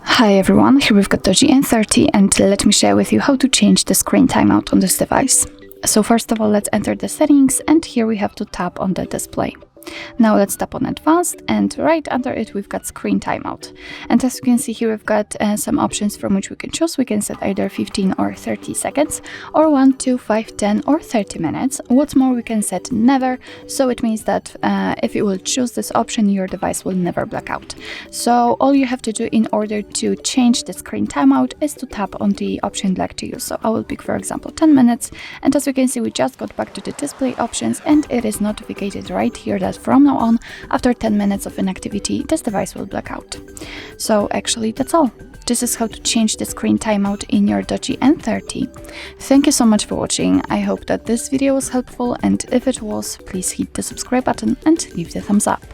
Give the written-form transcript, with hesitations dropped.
Hi everyone, here we've got DOOGEE N30 and let me share with you how to change the screen timeout on this device. So first of all, let's enter the settings and here we have to tap on the display. Now let's tap on advanced and right under it we've got screen timeout. And as you can see here we've got some options from which we can choose. We can set either 15 or 30 seconds or 1, 2, 5, 10 or 30 minutes. What's more, we can set never, so it means that if you will choose this option your device will never black out. So all you have to do in order to change the screen timeout is to tap on the option you'd like to use. So I will pick for example 10 minutes and as you can see we just got back to the display options and it is notified right here that from now on, after 10 minutes of inactivity, this device will black out. So actually that's all. This is how to change the screen timeout in your DOOGEE N30. Thank you so much for watching. I hope that this video was helpful and if it was, please hit the subscribe button and leave the thumbs up.